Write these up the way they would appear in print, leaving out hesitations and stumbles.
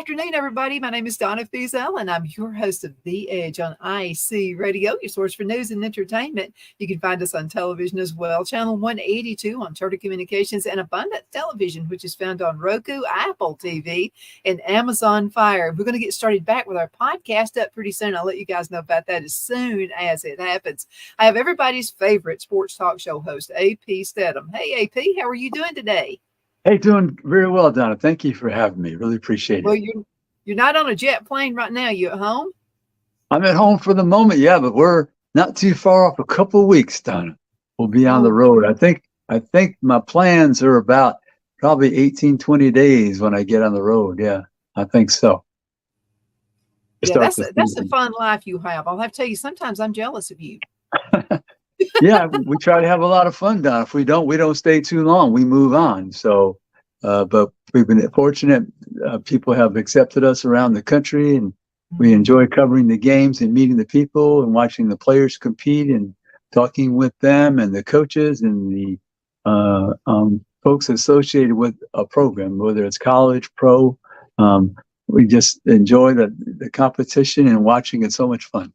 afternoon, everybody. My name is Donna Fiesel, and I'm your host of The Edge on IC Radio, your source for news and entertainment. You can find us on television as well, channel 182 on Charter Communications and Abundance Television, which is found on Roku, Apple TV, and Amazon Fire. We're going to get started back with our podcast up pretty soon. I'll let you guys know about that as soon as it happens. I have everybody's favorite sports talk show host, AP Steadham. Hey, AP, how are you doing today? Hey, doing very well, Donna. Thank you for having me. Really appreciate it. Well, you're not on a jet plane right now. You at home? I'm at home for the moment, yeah, but we're not too far off. A couple of weeks, Donna. We'll be on the road. I think my plans are about probably 18, 20 days when I get on the road. Yeah, I think so. Yeah, that's a fun life you have. I'll have to tell you, sometimes I'm jealous of you. Yeah, we try to have a lot of fun, Don. If we don't stay too long. We move on. So, but we've been fortunate. People have accepted us around the country, and we enjoy covering the games and meeting the people and watching the players compete and talking with them and the coaches and the folks associated with a program, whether it's college, pro. We just enjoy the competition and watching it. So much fun.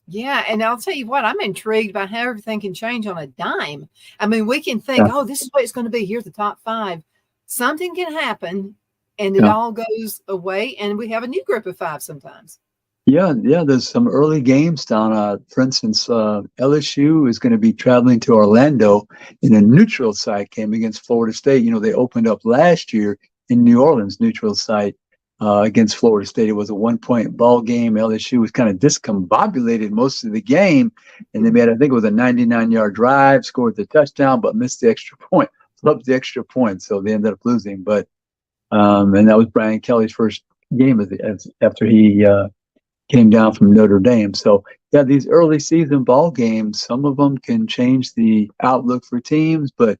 Yeah, and I'll tell you what, I'm intrigued by how everything can change on a dime. I mean, we can think, oh, this is what it's going to be. Here's the top five. Something can happen, and it all goes away, and we have a new group of five sometimes. Yeah, there's some early games down. For instance, LSU is going to be traveling to Orlando in a neutral site game against Florida State. You know, they opened up last year in New Orleans, neutral site. Against Florida State. It was a 1-point ball game. LSU was kind of discombobulated most of the game, and they made, I think it was a 99-yard drive, scored the touchdown, but missed the extra point, flubbed the extra point, so they ended up losing. But and that was Brian Kelly's first game after he came down from Notre Dame. So yeah, these early season ball games, some of them can change the outlook for teams, but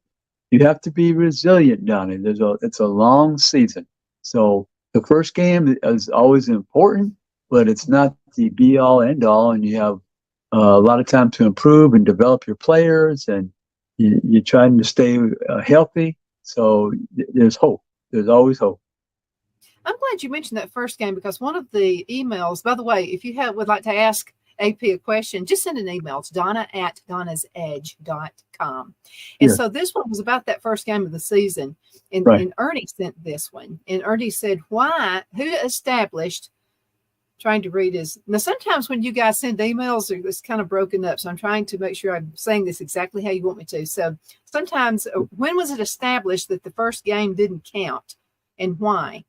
you have to be resilient, Donnie. It's a long season, so. The first game is always important, but it's not the be-all, end-all, and you have a lot of time to improve and develop your players, and you're trying to stay healthy. So there's hope. There's always hope. I'm glad you mentioned that first game, because one of the emails, by the way, if you would like to ask AP a question, just send an email. It's donna@donnasedge.com. And so this one was about that first game of the season. And Ernie sent this one. And Ernie said, who established, trying to read his, now sometimes when you guys send emails, it's kind of broken up. So I'm trying to make sure I'm saying this exactly how you want me to. So sometimes, when was it established that the first game didn't count, and why?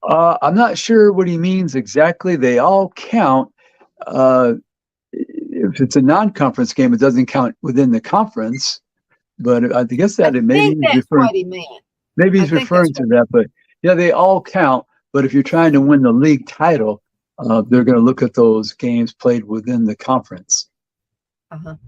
I'm not sure what he means exactly. They all count. If it's a non-conference game, it doesn't count within the conference. But I guess that maybe he's referring to that. But yeah, they all count. But if you're trying to win the league title, they're going to look at those games played within the conference.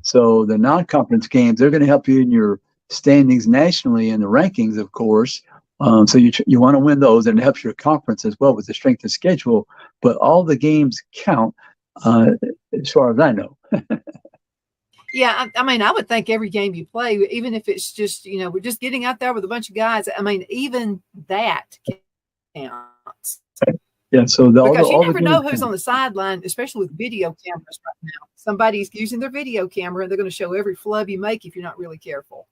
So the non-conference games, they're going to help you in your standings nationally and the rankings, of course. So you want to win those, and it helps your conference as well with the strength of schedule. But all the games count, as far as I know. Yeah, I mean, I would think every game you play, even if it's just, we're just getting out there with a bunch of guys. I mean, even that counts. Yeah, so because you never know who's on the sideline, especially with video cameras right now. Somebody's using their video camera, and they're going to show every flub you make if you're not really careful.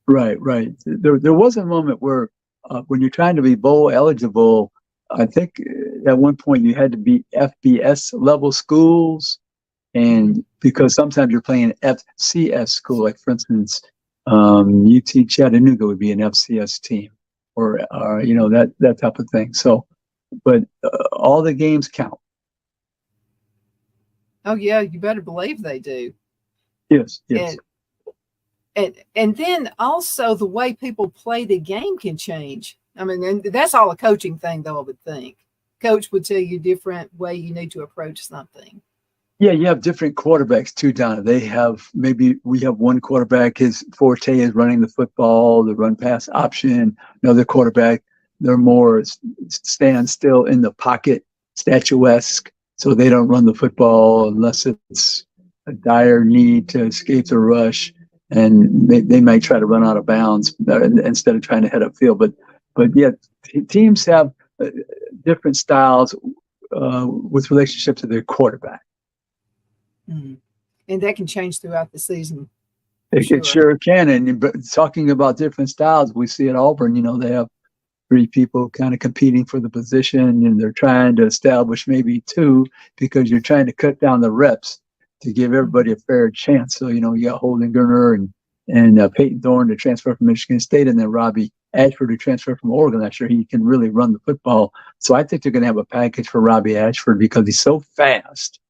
Right. There was a moment where when you're trying to be bowl eligible, I think at one point you had to be FBS level schools, and because sometimes you're playing FCS school, like for instance, UT Chattanooga would be an FCS team, or that type of thing. So, but all the games count. Oh yeah, you better believe they do. Yes. And then also the way people play the game can change. I mean, and that's all a coaching thing, though, I would think. Coach would tell you a different way you need to approach something. Yeah, you have different quarterbacks too, Donna. We have one quarterback, his forte is running the football, the run pass option. Another quarterback, they're more stand still in the pocket, statuesque, so they don't run the football unless it's a dire need to escape the rush. And they might try to run out of bounds instead of trying to head upfield. But But yeah, teams have different styles with relationship to their quarterback. Mm-hmm. And that can change throughout the season. It sure can. And but talking about different styles, we see at Auburn, they have three people kind of competing for the position, and they're trying to establish maybe two because you're trying to cut down the reps to give everybody a fair chance. So, you got Holden Gerner and Peyton Thorne to transfer from Michigan State, and then Robbie Ashford to transfer from Oregon. I'm sure he can really run the football. So I think they're going to have a package for Robbie Ashford because he's so fast.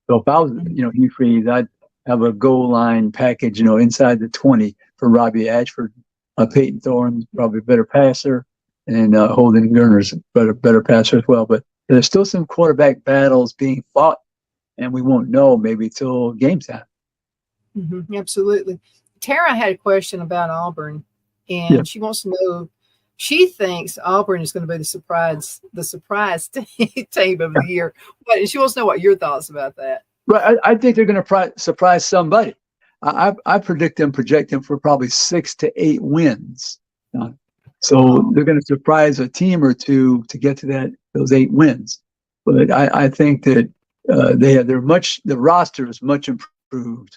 So if I was, Hugh Freeze, I'd have a goal line package, inside the 20 for Robbie Ashford. Peyton Thorne's probably a better passer, and Holden Gerner's better passer as well. But there's still some quarterback battles being fought, and we won't know maybe till game time. Mm-hmm, absolutely. Tara had a question about Auburn, and she wants to know. She thinks Auburn is going to be the surprise team of the year. But she wants to know what your thoughts about that. Right, I think they're going to surprise somebody. I project them for probably 6 to 8 wins. So they're going to surprise a team or two to get to those 8 wins. But I think that the roster is much improved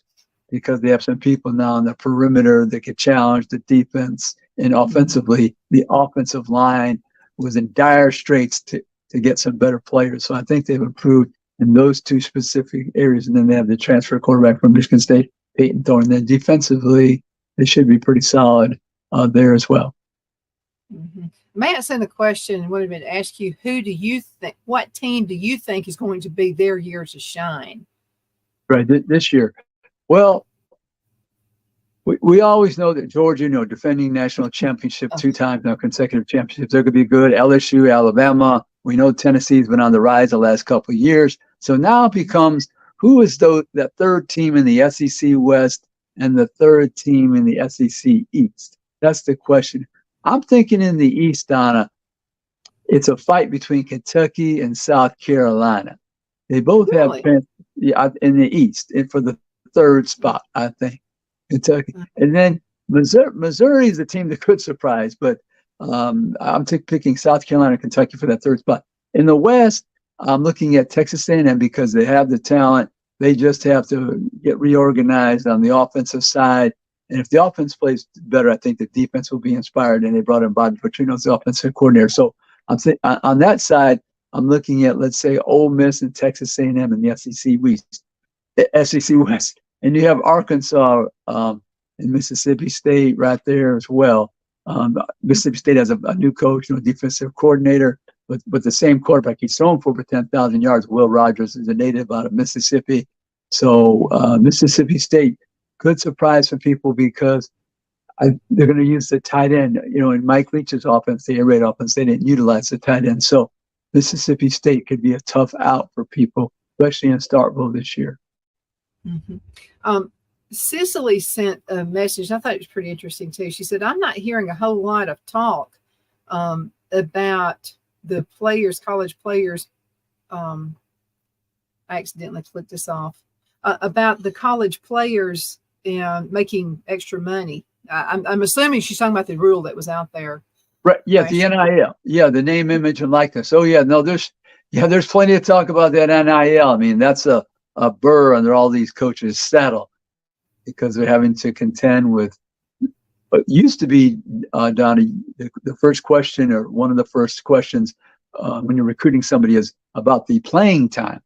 because they have some people now on the perimeter that can challenge the defense. And offensively, the offensive line was in dire straits to get some better players. So I think they've improved in those two specific areas. And then they have the transfer quarterback from Michigan State, Peyton Thorne. And then defensively, they should be pretty solid there as well. Mm-hmm. Matt sent a question and wanted me to ask you, what team do you think is going to be their year to shine? Right, this year. Well, we always know that Georgia, defending national championship 2 times now, consecutive championships, they're going to be good. LSU, Alabama. We know Tennessee's been on the rise the last couple of years. So now it becomes who is that third team in the SEC West and the third team in the SEC East? That's the question. I'm thinking in the East, Donna, it's a fight between Kentucky and South Carolina. They both have in the East and for the third spot, I think. Kentucky. And then Missouri is a team that could surprise, but I'm picking South Carolina and Kentucky for that third spot. In the West, I'm looking at Texas A&M because they have the talent. They just have to get reorganized on the offensive side. And if the offense plays better, I think the defense will be inspired. And they brought in Bobby Petrino as the offensive coordinator. So on that side, I'm looking at, let's say, Ole Miss and Texas A&M in the SEC West. And you have Arkansas and Mississippi State right there as well. Mississippi State has a new coach, defensive coordinator, but the same quarterback. He's thrown for over 10,000 yards. Will Rogers is a native out of Mississippi. So Mississippi State could surprise some people because they're going to use the tight end. In Mike Leach's offense, the air raid offense, they didn't utilize the tight end. So Mississippi State could be a tough out for people, especially in Starkville this year. Mm-hmm. Cicely sent a message. I thought it was pretty interesting too. She said, "I'm not hearing a whole lot of talk about the players, college players." I accidentally clicked this off about the college players making extra money. I'm assuming she's talking about the rule that was out there. Right. Yeah. The NIL. Yeah. The name, image, and likeness. Oh yeah. No, there's plenty of talk about that NIL. I mean, that's a burr under all these coaches' saddle because they're having to contend with what used to be, Donnie, the first question or one of the first questions when you're recruiting somebody is about the playing time.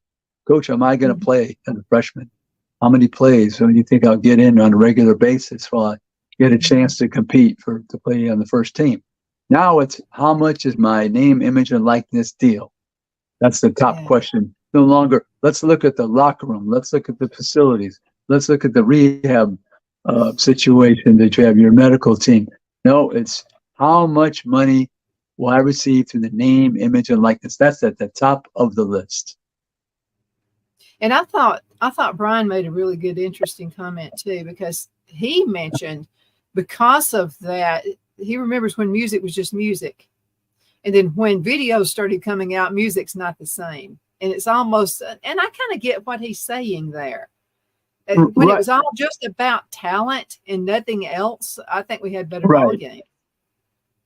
Coach, am I going to play as a freshman? How many plays do you think I'll get in on a regular basis while I get a chance to compete to play on the first team? Now it's how much is my name, image, and likeness deal? That's the top question. No longer, let's look at the locker room. Let's look at the facilities. Let's look at the rehab situation that you have, your medical team. No, it's how much money will I receive through the name, image, and likeness. That's at the top of the list. And I thought Brian made a really good, interesting comment too, because he mentioned because of that, he remembers when music was just music. And then when videos started coming out, music's not the same. And it's almost, and I kind of get what he's saying there. And when it was all just about talent and nothing else, I think we had better ball games.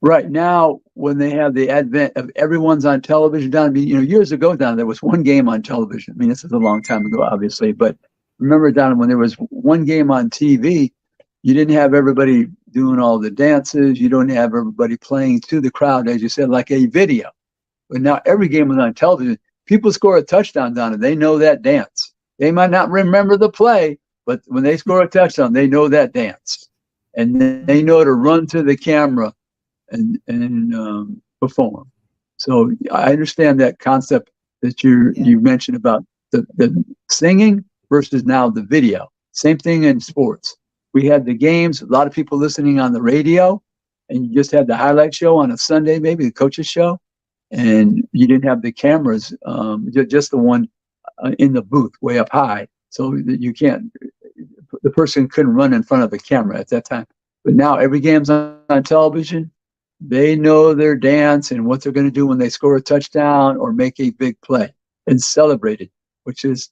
Right now, when they have the advent of everyone's on television, Don, I mean, years ago, Don, there was one game on television. I mean, this is a long time ago, obviously, but remember, Don, when there was one game on TV, you didn't have everybody doing all the dances. You don't have everybody playing to the crowd, as you said, like a video. But now every game is on television. People score a touchdown, Don, and they know that dance. They might not remember the play, but when they score a touchdown, they know that dance. And they know to run to the camera and perform. So I understand that concept that you mentioned about the singing versus now the video. Same thing in sports. We had the games, a lot of people listening on the radio, and you just had the highlight show on a Sunday, maybe the coach's show, and you didn't have the cameras, just the one in the booth way up high, so that the person couldn't run in front of the camera at that time. But now every game's on television. They know their dance and what they're going to do when they score a touchdown or make a big play and celebrate it, which is,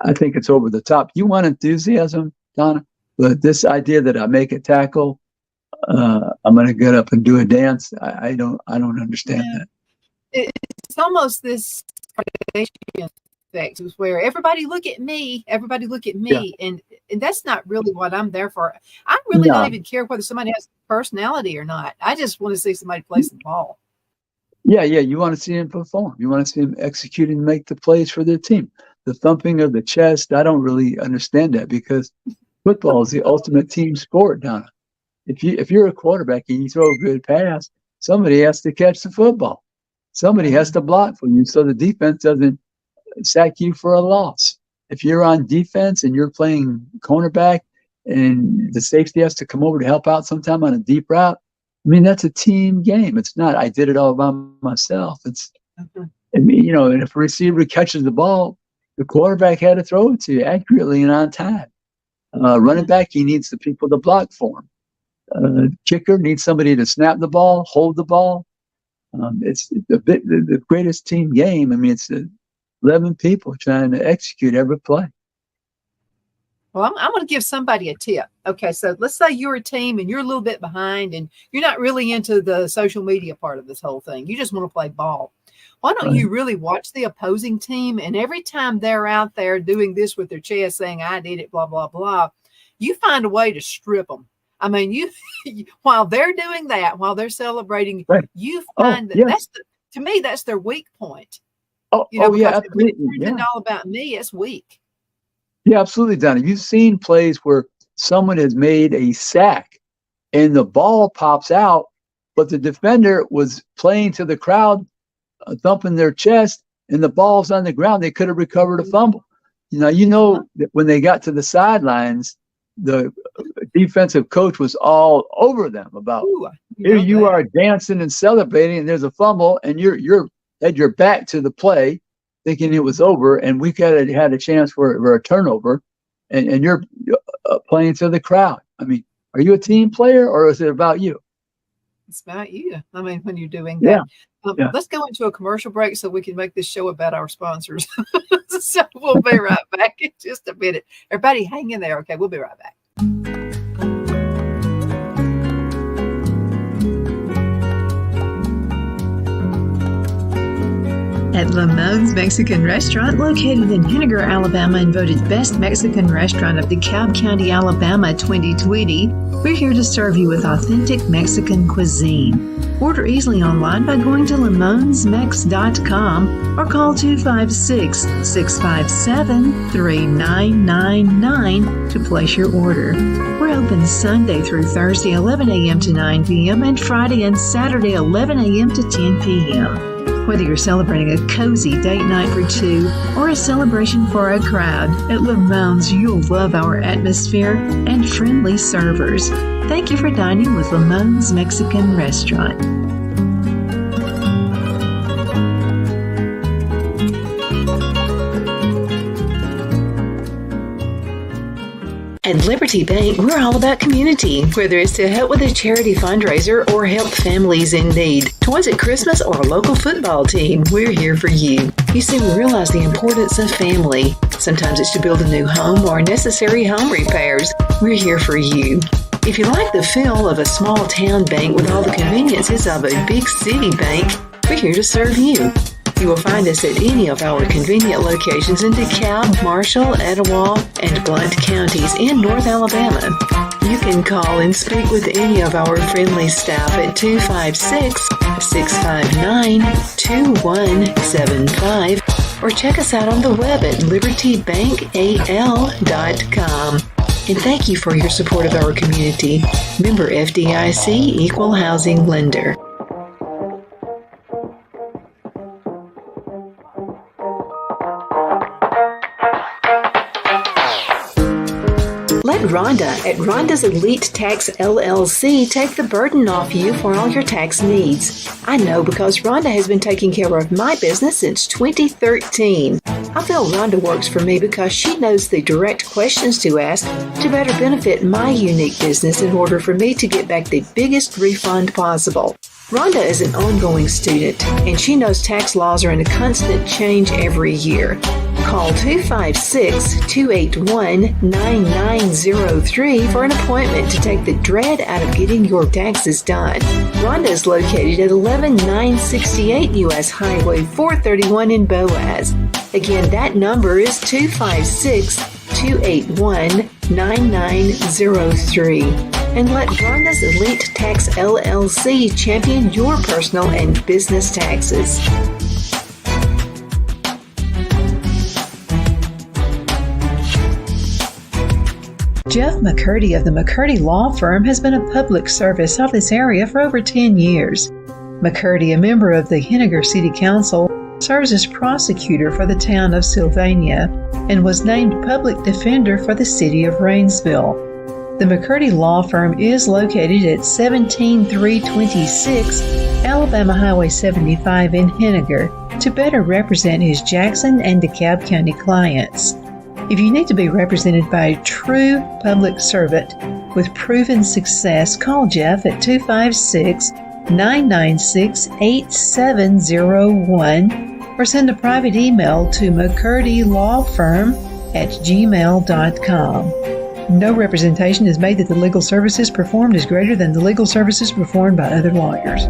I think it's over the top. You want enthusiasm, Donna, but this idea that I make a tackle, I'm going to get up and do a dance. I don't understand that. It's almost this effect where everybody look at me, and that's not really what I'm there for. I really don't even care whether somebody has personality or not. I just want to see somebody play some ball. Yeah, you want to see him perform. You want to see him execute and make the plays for their team. The thumping of the chest, I don't really understand that, because football is the ultimate team sport, Donna. If you're a quarterback and you throw a good pass, somebody has to catch the football. Somebody has to block for you so the defense doesn't sack you for a loss. If you're on defense and you're playing cornerback and the safety has to come over to help out sometime on a deep route, I mean, that's a team game. It's not, I did it all by myself. It's, I mean, and if a receiver catches the ball, the quarterback had to throw it to you accurately and on time. Running back, he needs the people to block for him. Kicker needs somebody to snap the ball, hold the ball. It's the greatest team game. I mean, it's 11 people trying to execute every play. Well, I'm going to give somebody a tip. Okay, so let's say you're a team and you're a little bit behind and you're not really into the social media part of this whole thing. You just want to play ball. Why don't you really watch the opposing team, and every time they're out there doing this with their chest saying, I did it, blah, blah, blah, you find a way to strip them. I mean, while they're doing that, while they're celebrating, you find to me, that's their weak point. Absolutely. When it turns into all about me, it's weak. Yeah, absolutely, Donna. You've seen plays where someone has made a sack and the ball pops out, but the defender was playing to the crowd, thumping their chest, and the ball's on the ground. They could have recovered a fumble. That when they got to the sidelines, the defensive coach was all over them about, here you are dancing and celebrating, and there's a fumble, and you're had your back to the play, thinking it was over, and we could have had a chance for a turnover, and you're playing to the crowd. I mean, are you a team player, or is it about you? It's about you. I mean, when you're doing that. Let's go into a commercial break so we can make this show about our sponsors. So we'll be right back in just a minute. Everybody hang in there. Okay, we'll be right back. At Lamone's Mexican Restaurant, located in Henniger, Alabama, and voted Best Mexican Restaurant of DeKalb County, Alabama 2020, we're here to serve you with authentic Mexican cuisine. Order easily online by going to lamonsmex.com or call 256-657-3999 to place your order. We're open Sunday through Thursday, 11 a.m. to 9 p.m. and Friday and Saturday, 11 a.m. to 10 p.m. Whether you're celebrating a cozy date night for two or a celebration for a crowd, at Lamone's you'll love our atmosphere and friendly servers. Thank you for dining with Lamone's Mexican Restaurant. At Liberty Bank, we're all about community, whether it's to help with a charity fundraiser or help families in need. Toys at Christmas or a local football team, we're here for you. You see, we realize the importance of family. Sometimes it's to build a new home or necessary home repairs. We're here for you. If you like the feel of a small town bank with all the conveniences of a big city bank, we're here to serve you. You will find us at any of our convenient locations in DeKalb, Marshall, Etowah, and Blount counties in North Alabama. You can call and speak with any of our friendly staff at 256-659-2175 or check us out on the web at libertybankal.com. And thank you for your support of our community. Member FDIC Equal Housing Lender. Let Rhonda at Rhonda's Elite Tax LLC take the burden off you for all your tax needs. I know because Rhonda has been taking care of my business since 2013. I feel Rhonda works for me because she knows the direct questions to ask to better benefit my unique business in order for me to get back the biggest refund possible. Rhonda is an ongoing student, and she knows tax laws are in a constant change every year. Call 256-281-9903 for an appointment to take the dread out of getting your taxes done. Rhonda is located at 11968 U.S. Highway 431 in Boaz. Again, that number is 256-281-9903. And let Rhonda's Elite Tax LLC champion your personal and business taxes. Jeff McCurdy of the McCurdy Law Firm has been a public service of this area for over 10 years. McCurdy, a member of the Henniger City Council, serves as prosecutor for the town of Sylvania and was named public defender for the city of Rainsville. The McCurdy Law Firm is located at 17326 Alabama Highway 75 in Henniger to better represent his Jackson and DeKalb County clients. If you need to be represented by a true public servant with proven success, call Jeff at 256-996-8701 or send a private email to mccurdylawfirm@gmail.com. No representation is made that the legal services performed is greater than the legal services performed by other lawyers.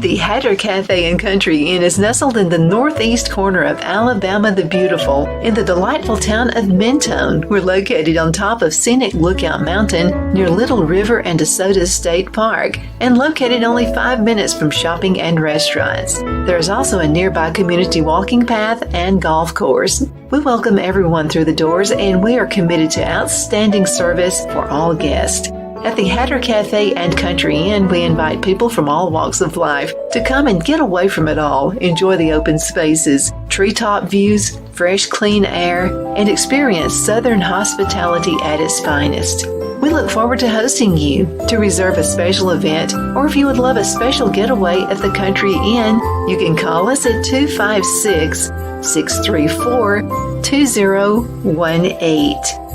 The Hatter Cafe and Country Inn is nestled in the northeast corner of Alabama the Beautiful in the delightful town of Mentone. We're located on top of scenic Lookout Mountain near Little River and DeSoto State Park and located only 5 minutes from shopping and restaurants. There is also a nearby community walking path and golf course. We welcome everyone through the doors and we are committed to outstanding service for all guests. At the Hatter Cafe and Country Inn, we invite people from all walks of life to come and get away from it all, enjoy the open spaces, treetop views, fresh, clean air, and experience Southern hospitality at its finest. We look forward to hosting you. To reserve a special event, or if you would love a special getaway at the Country Inn, you can call us at 256-634-2018.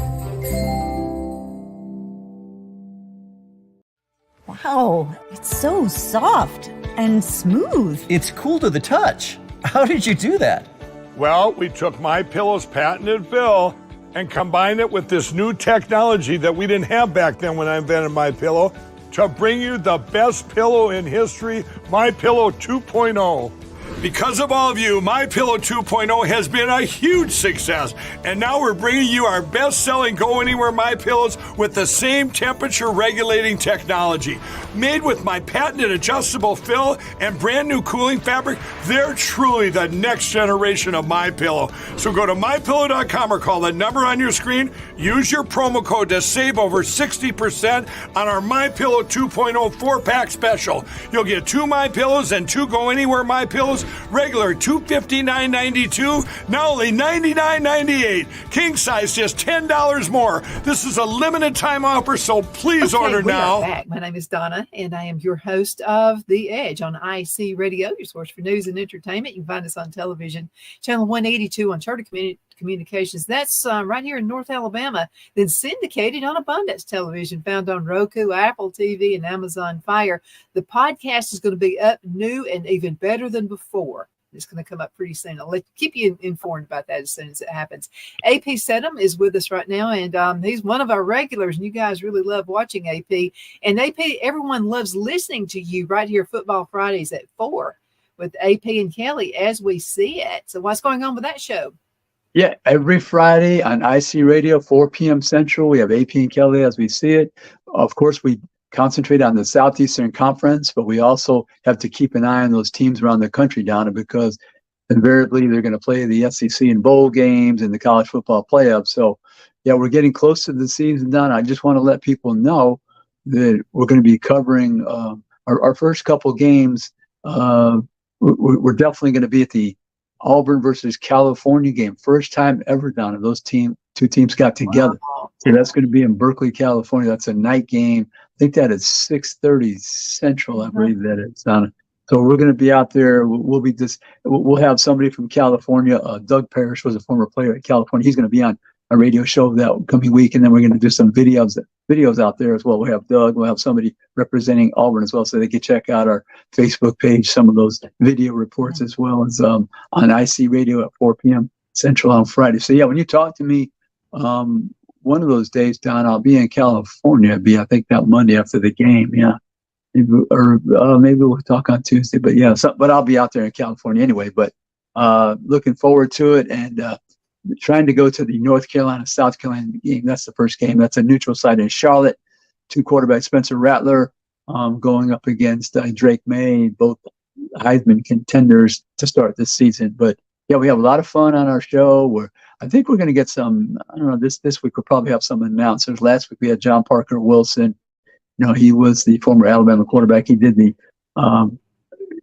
Wow, it's so soft and smooth. It's cool to the touch. How did you do that? Well, we took MyPillow's patented fill and combined it with this new technology that we didn't have back then when I invented MyPillow to bring you the best pillow in history, MyPillow 2.0. Because of all of you, MyPillow 2.0 has been a huge success, and now we're bringing you our best-selling Go Anywhere MyPillows with the same temperature-regulating technology. Made with my patented adjustable fill and brand new cooling fabric, they're truly the next generation of MyPillow. So go to MyPillow.com or call the number on your screen. Use your promo code to save over 60% on our MyPillow 2.0 4-pack special. You'll get 2 MyPillows and 2 Go Anywhere MyPillows. Regular $259.92, now only $99.98. King size just $10 more. This is a limited time offer, so please order now. We are back. My name is Donna, and I am your host of The Edge on IC Radio, your source for news and entertainment. You can find us on television, channel 182 on Communications. That's right here in North Alabama. Then syndicated on Abundance Television, found on Roku, Apple TV, and Amazon Fire. The podcast is going to be up new and even better than before. It's going to come up pretty soon. I'll keep you informed about that as soon as it happens. AP Steadham is with us right now, and he's one of our regulars, and you guys really love watching AP. And AP, everyone loves listening to you right here, Football Fridays at 4 with AP and Kelly as we see it. So what's going on with that show? Yeah, every Friday on IC Radio, 4 p.m. Central, we have AP and Kelly as we see it. Of course, we concentrate on the Southeastern Conference, but we also have to keep an eye on those teams around the country, Donna, because invariably they're going to play the SEC and bowl games and the college football playoffs. So, yeah, we're getting close to the season, Donna. I just want to let people know that we're going to be covering our first couple games. We're definitely going to be at the Auburn versus California game. First time ever, Donna. Those two teams got together. Wow. So that's going to be in Berkeley, California. That's a night game. I think that is 6:30 Central. I believe that is, Donna. So we're going to be out there. We'll have somebody from California. Doug Parrish was a former player at California. He's going to be on a radio show that coming week, and then we're going to do some videos out there as well. We'll have Doug. We'll have somebody representing Auburn as well, so they can check out our Facebook page, some of those video reports, as well as on IC Radio at 4 p.m. Central on Friday. So yeah, when you talk to me, one of those days, Don, I'll be in California. It'll be, I think, that Monday after the game. Yeah. Maybe we'll talk on Tuesday, but yeah, but I'll be out there in California anyway, but looking forward to it, and trying to go to the North Carolina, South Carolina game. That's the first game. That's a neutral site in Charlotte. 2 quarterbacks, Spencer Rattler, going up against Drake May, both Heisman contenders to start this season. But yeah, we have a lot of fun on our show. I think we're going to get some, I don't know, this week we'll probably have some announcers. Last week we had John Parker Wilson. You know, he was the former Alabama quarterback. He did the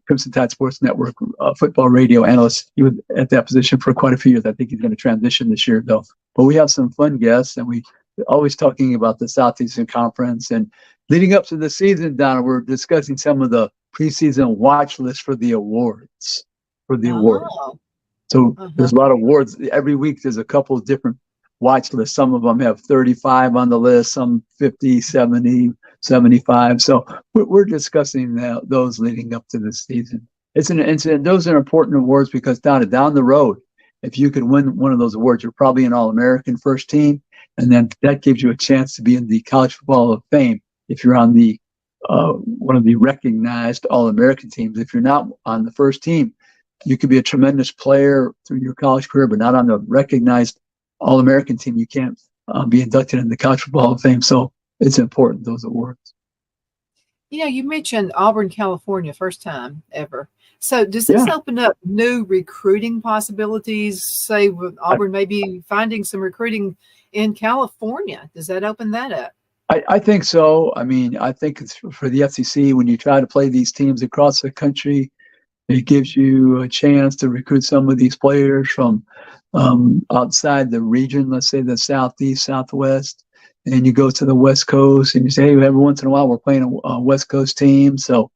Crimson Tide Sports Network football radio analyst. He was at that position for quite a few years. I think he's going to transition this year, though. But we have some fun guests, and we're always talking about the Southeastern Conference. And leading up to the season, Donna, we're discussing some of the preseason watch lists for the awards. So there's a lot of awards. Every week there's a couple of different watch lists. Some of them have 35 on the list, some 50, 70, 75. So we're discussing those leading up to the season. Those are important awards because down the road, if you could win one of those awards, you're probably an All-American first team, and then that gives you a chance to be in the College Football Hall of Fame if you're on the one of the recognized All-American teams. If you're not on the first team, you could be a tremendous player through your college career, but not on the recognized All-American team. You can't be inducted in the College Football Hall of Fame. So it's important, those awards. You know, you mentioned Auburn, California, first time ever. So does this open up new recruiting possibilities? Say with Auburn maybe finding some recruiting in California. Does that open that up? I think so. I mean, I think it's for the SEC, when you try to play these teams across the country, it gives you a chance to recruit some of these players from outside the region, let's say the Southeast, Southwest, and you go to the West Coast and you say, hey, every once in a while we're playing a West Coast team, so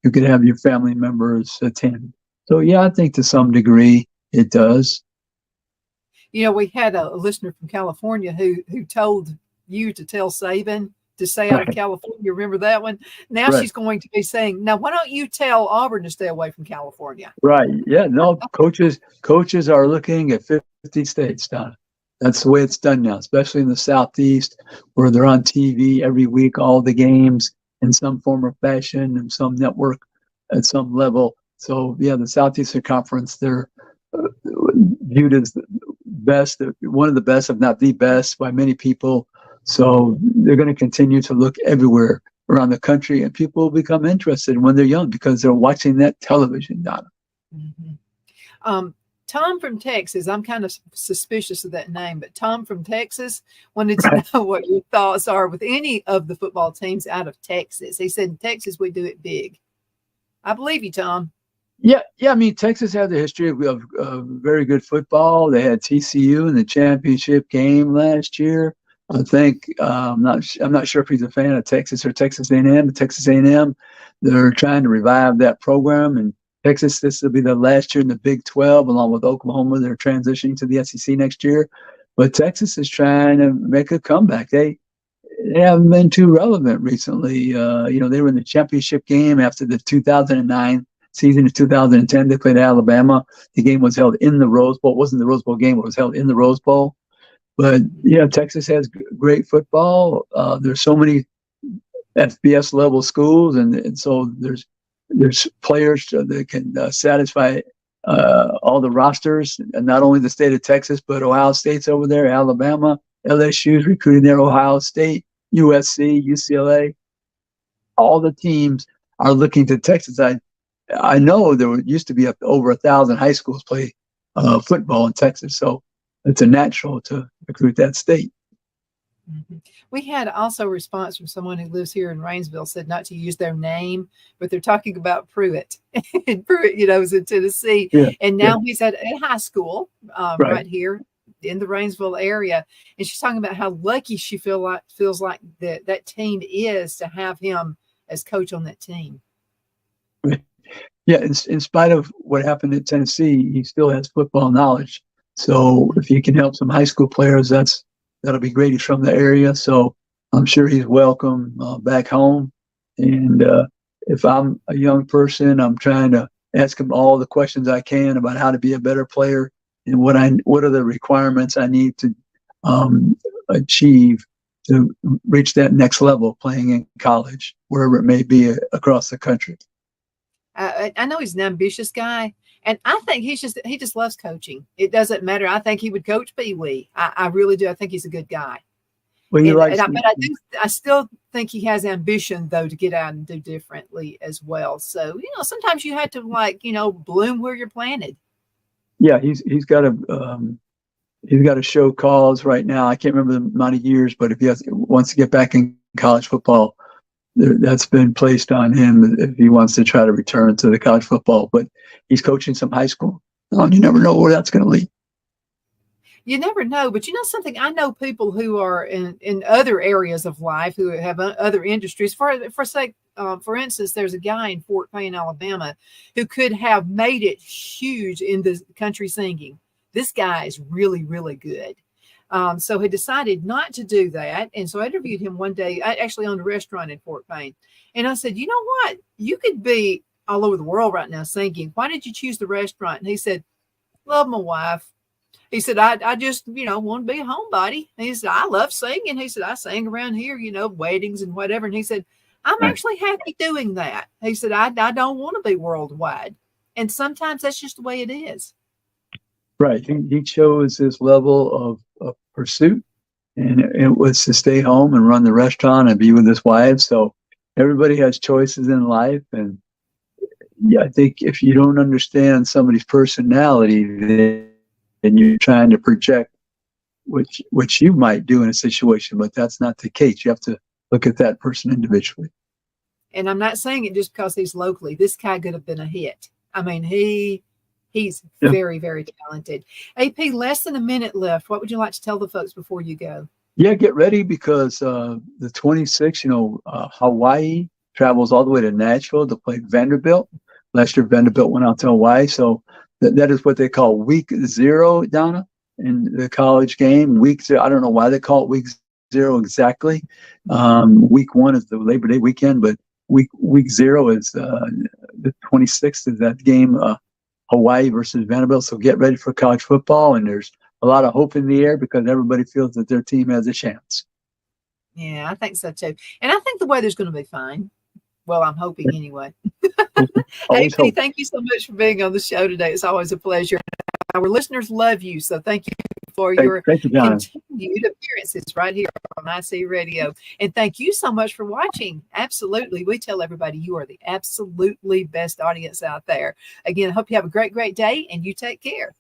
you could have your family members attend. So, yeah, I think to some degree it does. You know, we had a listener from California who told you to tell Saban to stay out of California. Remember that one? Now she's going to be saying, now, why don't you tell Auburn to stay away from California? Right. Yeah. No, coaches are looking at 50 states, Donna. That's the way it's done now, especially in the Southeast, where they're on TV every week, all the games in some form or fashion and some network at some level. So, yeah, the Southeastern Conference, they're viewed as the best, one of the best, if not the best, by many people. So they're going to continue to look everywhere around the country, and people will become interested when they're young because they're watching that television, Donna. Mm-hmm. Tom from Texas, I'm kind of suspicious of that name, but Tom from Texas wanted to know what your thoughts are with any of the football teams out of Texas. He said, in Texas, we do it big. I believe you, Tom. Yeah. I mean, Texas had the history of very good football. They had TCU in the championship game last year. I think I'm not sure if he's a fan of Texas or Texas A&M. But Texas A&M, they're trying to revive that program, and Texas, this will be the last year in the Big 12, along with Oklahoma. They're transitioning to the SEC next year. But Texas is trying to make a comeback. They haven't been too relevant recently. They were in the championship game after the 2009 season. In 2010, they played Alabama. The game was held in the Rose Bowl. It wasn't the Rose Bowl game, it was held in the Rose Bowl. But, Texas has great football. There's so many FBS level schools, and so there's players that can satisfy all the rosters, and not only the state of Texas, but Ohio State's over there, Alabama, LSU's recruiting there, Ohio State, USC, UCLA. All the teams are looking to Texas. I know there used to be over 1,000 high schools play football in Texas, so it's a natural to recruit that state. Mm-hmm. We had also a response from someone who lives here in Rainsville, said not to use their name, but they're talking about Pruitt. And Pruitt, is in Tennessee. Yeah, and now he's at high school right here in the Rainsville area. And she's talking about how lucky she feels like that team is to have him as coach on that team. Yeah, in spite of what happened at Tennessee, he still has football knowledge. So if you can help some high school players, that'll be great. He's from the area, so I'm sure he's welcome back home. And if I'm a young person, I'm trying to ask him all the questions I can about how to be a better player and what are the requirements I need to achieve to reach that next level playing in college, wherever it may be across the country. I know he's an ambitious guy, and I think he just loves coaching. It doesn't matter. I think he would coach Pee Wee. I really do. I think he's a good guy. Well, I still think he has ambition though to get out and do differently as well. So sometimes you have to bloom where you're planted. Yeah, he's got to show cause right now. I can't remember the amount of years, but if he wants to get back in college football, that's been placed on him if he wants to try to return to the college football. But he's coaching some high school. You never know where that's going to lead. You never know. But something, I know people who are in other areas of life who have other industries. For instance, there's a guy in Fort Payne, Alabama, who could have made it huge in the country singing. This guy is really, really good. So he decided not to do that. And so I interviewed him one day, actually on a restaurant in Fort Payne. And I said, you know what? You could be all over the world right now singing. Why did you choose the restaurant? And he said, love my wife. He said, I just, want to be a homebody. And he said, I love singing. He said, I sang around here, weddings and whatever. And he said, I'm actually happy doing that. He said, I don't want to be worldwide. And sometimes that's just the way it is. Right. He chose this level of pursuit, and it was to stay home and run the restaurant and be with his wife. So everybody has choices in life. And I think if you don't understand somebody's personality, then you're trying to project which you might do in a situation, but that's not the case. You have to look at that person individually. And I'm not saying it just because he's locally. This guy could have been a hit. I mean, he's very, very talented. AP, less than a minute left. What would you like to tell the folks before you go? Yeah, get ready because the 26th, Hawaii travels all the way to Nashville to play Vanderbilt. Last year, Vanderbilt went out to Hawaii. So that is what they call week 0, Donna, in the college game. Week 0, I don't know why they call it week 0 exactly. Week 1 is the Labor Day weekend, but week 0 is the 26th is that game, Hawaii versus Vanderbilt. So get ready for college football, and there's a lot of hope in the air because everybody feels that their team has a chance. Yeah, I think so too. And I think the weather's going to be fine. Well, I'm hoping anyway. AP, thank you so much for being on the show today. It's always a pleasure. Our listeners love you, so thank you for your continued appearances right here on IC Radio. And thank you so much for watching. Absolutely. We tell everybody you are the absolutely best audience out there. Again, I hope you have a great, great day, and you take care.